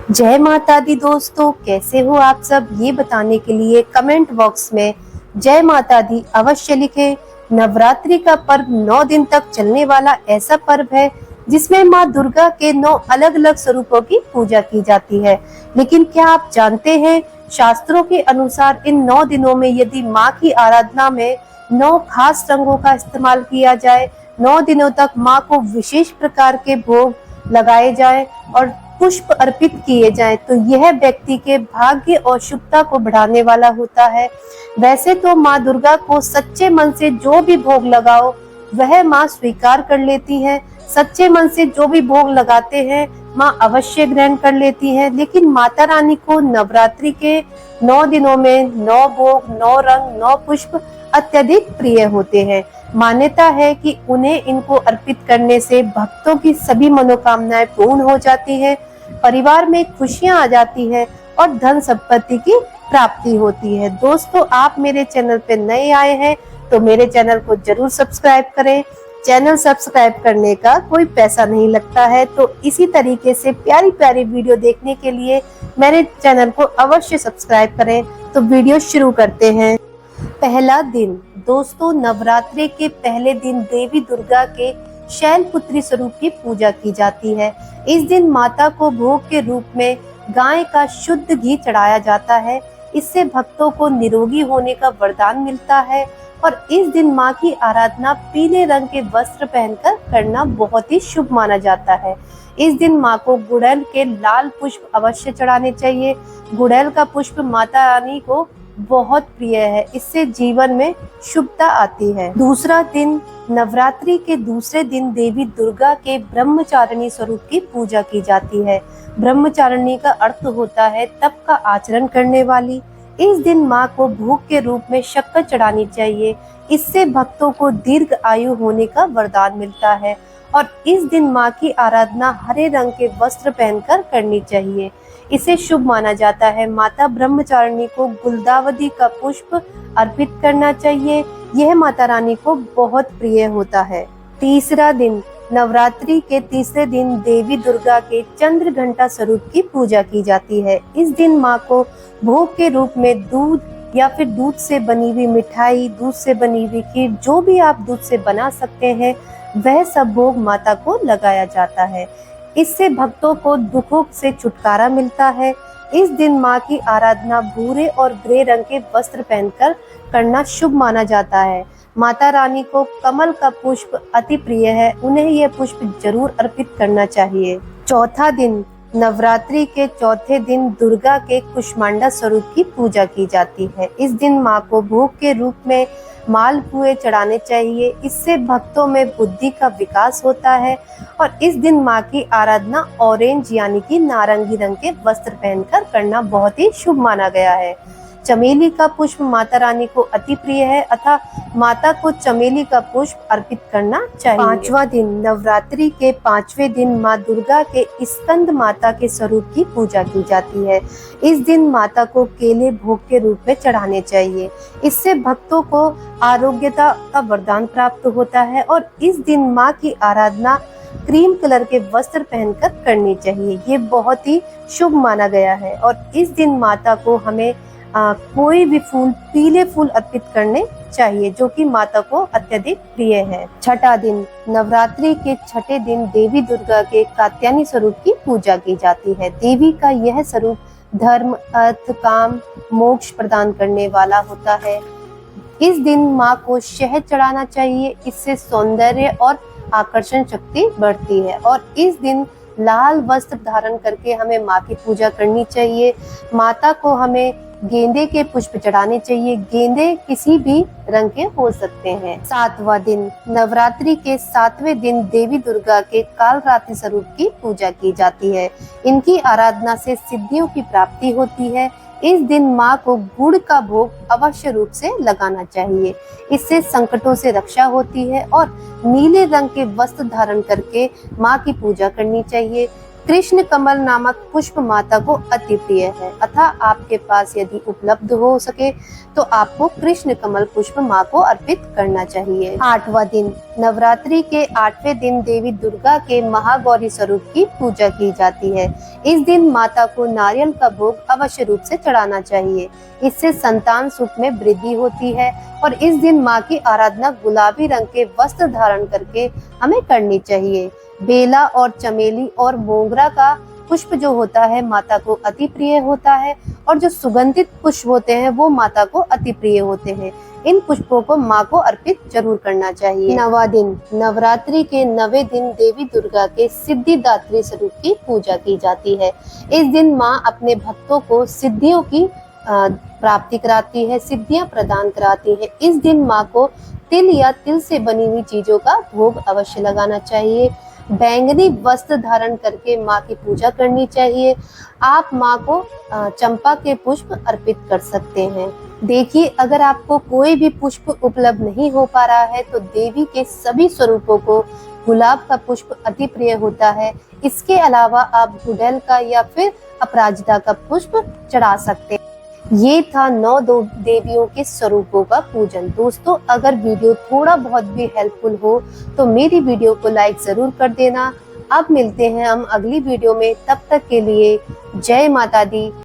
जय माता दी दोस्तों, कैसे हो आप सब ये बताने के लिए कमेंट बॉक्स में जय माता दी अवश्य लिखें। नवरात्रि का पर्व 9 दिन तक चलने वाला ऐसा पर्व है जिसमें माँ दुर्गा के 9 अलग अलग स्वरूपों की पूजा की जाती है। लेकिन क्या आप जानते हैं, शास्त्रों के अनुसार इन 9 दिनों में यदि माँ की आराधना में 9 खास रंगों का इस्तेमाल किया जाए, 9 दिनों तक माँ को विशेष प्रकार के भोग लगाए जाए और पुष्प अर्पित किए जाएं, तो यह व्यक्ति के भाग्य और शुभता को बढ़ाने वाला होता है। वैसे तो माँ दुर्गा को सच्चे मन से जो भी भोग लगाओ वह माँ स्वीकार कर लेती है। सच्चे मन से जो भी भोग लगाते हैं माँ अवश्य ग्रहण कर लेती है। लेकिन माता रानी को नवरात्रि के 9 दिनों में 9 भोग, 9 रंग, 9 पुष्प अत्यधिक प्रिय होते हैं। मान्यता है कि उन्हें इनको अर्पित करने से भक्तों की सभी मनोकामनाएं पूर्ण हो जाती है, परिवार में खुशियां आ जाती है और धन संपत्ति की प्राप्ति होती है। दोस्तों, आप मेरे चैनल पे नए आए हैं तो मेरे चैनल को जरूर सब्सक्राइब करें। चैनल सब्सक्राइब करने का कोई पैसा नहीं लगता है, तो इसी तरीके से प्यारी प्यारी वीडियो देखने के लिए मेरे चैनल को अवश्य सब्सक्राइब करें। तो वीडियो शुरू करते हैं। पहला दिन, दोस्तों नवरात्रि के पहले दिन देवी दुर्गा के शैलपुत्री स्वरूप की पूजा की जाती है। इस दिन माता को भोग के रूप में गाय का शुद्ध घी चढ़ाया जाता है। इससे भक्तों को निरोगी होने का वरदान मिलता है और इस दिन माँ की आराधना पीले रंग के वस्त्र पहनकर करना बहुत ही शुभ माना जाता है। इस दिन माँ को गुड़हल के लाल पुष्प अवश्य चढ़ाने चाहिए। गुड़हल का पुष्प माता रानी को बहुत प्रिय है, इससे जीवन में शुभता आती है। दूसरा दिन, नवरात्रि के दूसरे दिन देवी दुर्गा के ब्रह्मचारिणी स्वरूप की पूजा की जाती है। ब्रह्मचारिणी का अर्थ होता है तप का आचरण करने वाली। इस दिन माँ को भोग के रूप में शक्कर चढ़ानी चाहिए। इससे भक्तों को दीर्घ आयु होने का वरदान मिलता है और इस दिन माँ की आराधना हरे रंग के वस्त्र पहनकर करनी चाहिए। इसे शुभ माना जाता है। माता ब्रह्मचारिणी को गुलदावदी का पुष्प अर्पित करना चाहिए। यह माता रानी को बहुत प्रिय होता है। तीसरा दिन, नवरात्रि के तीसरे दिन देवी दुर्गा के चंद्र घंटा स्वरूप की पूजा की जाती है। इस दिन माँ को भोग के रूप में दूध या फिर दूध से बनी हुई मिठाई, दूध से बनी हुई खीर, जो भी आप दूध से बना सकते हैं वह सब भोग माता को लगाया जाता है। इससे भक्तों को दुखों से छुटकारा मिलता है। इस दिन माँ की आराधना भूरे और ग्रे रंग के वस्त्र पहनकर करना शुभ माना जाता है। माता रानी को कमल का पुष्प अति प्रिय है, उन्हें यह पुष्प जरूर अर्पित करना चाहिए। चौथा दिन, नवरात्रि के चौथे दिन दुर्गा के कुष्मांडा स्वरूप की पूजा की जाती है। इस दिन माँ को भोग के रूप में मालपुए चढ़ाने चाहिए। इससे भक्तों में बुद्धि का विकास होता है और इस दिन माँ की आराधना ऑरेंज यानी कि नारंगी रंग के वस्त्र पहनकर करना बहुत ही शुभ माना गया है। चमेली का पुष्प माता रानी को अति प्रिय है, अतः माता को चमेली का पुष्प अर्पित करना चाहिए। पांचवा दिन, नवरात्रि के 5वें दिन माँ दुर्गा के स्कंद माता के स्वरूप की पूजा की जाती है। इस दिन माता को केले भोग के रूप में चढ़ाने चाहिए। इससे भक्तों को आरोग्यता का वरदान प्राप्त होता है और इस दिन माँ की आराधना क्रीम कलर के वस्त्र पहनकर करनी चाहिए। ये बहुत ही शुभ माना गया है और इस दिन माता को हमें कोई भी फूल, पीले फूल अर्पित करने चाहिए जो कि माता को अत्यधिक प्रिय है। छठा दिन, नवरात्रि के छठे दिन देवी दुर्गा के कात्यायनी स्वरूप की पूजा की जाती है। देवी का यह स्वरूप धर्म, अर्थ, काम, मोक्ष प्रदान करने वाला होता है। इस दिन माँ को शहद चढ़ाना चाहिए। इससे सौंदर्य और आकर्षण शक्ति बढ़ती है और इस दिन लाल वस्त्र धारण करके हमें माँ की पूजा करनी चाहिए। माता को हमें गेंदे के पुष्प चढ़ाने चाहिए। गेंदे किसी भी रंग के हो सकते हैं। सातवां दिन, नवरात्रि के 7वें दिन देवी दुर्गा के कालरात्रि स्वरूप की पूजा की जाती है। इनकी आराधना से सिद्धियों की प्राप्ति होती है। इस दिन माँ को गुड़ का भोग अवश्य रूप से लगाना चाहिए। इससे संकटों से रक्षा होती है और नीले रंग के वस्त्र धारण करके माँ की पूजा करनी चाहिए। कृष्ण कमल नामक पुष्प माता को अति प्रिय है, अतः आपके पास यदि उपलब्ध हो सके तो आपको कृष्ण कमल पुष्प माँ को अर्पित करना चाहिए। 8वां दिन, नवरात्रि के 8वें दिन देवी दुर्गा के महागौरी स्वरूप की पूजा की जाती है। इस दिन माता को नारियल का भोग अवश्य रूप से चढ़ाना चाहिए। इससे संतान सुख में वृद्धि होती है और इस दिन माँ की आराधना गुलाबी रंग के वस्त्र धारण करके हमें करनी चाहिए। बेला और चमेली और मोगरा का पुष्प जो होता है माता को अति प्रिय होता है और जो सुगंधित पुष्प होते हैं वो माता को अति प्रिय होते हैं। इन पुष्पों को माँ को अर्पित जरूर करना चाहिए। 9वां दिन, नवरात्रि के 9वें दिन देवी दुर्गा के सिद्धिदात्री स्वरूप की पूजा की जाती है। इस दिन माँ अपने भक्तों को सिद्धियों की प्राप्ति कराती है, सिद्धियां प्रदान कराती है। इस दिन माँ को तिल या तिल से बनी हुई चीजों का भोग अवश्य लगाना चाहिए। बैंगनी वस्त्र धारण करके माँ की पूजा करनी चाहिए। आप माँ को चंपा के पुष्प अर्पित कर सकते हैं। देखिए, अगर आपको कोई भी पुष्प उपलब्ध नहीं हो पा रहा है तो देवी के सभी स्वरूपों को गुलाब का पुष्प अति प्रिय होता है। इसके अलावा आप गुड़हल का या फिर अपराजिता का पुष्प चढ़ा सकते हैं। ये था 9 देवियों के स्वरूपों का पूजन। दोस्तों, अगर वीडियो थोड़ा बहुत भी हेल्पफुल हो तो मेरी वीडियो को लाइक जरूर कर देना। अब मिलते हैं हम अगली वीडियो में, तब तक के लिए जय माता दी।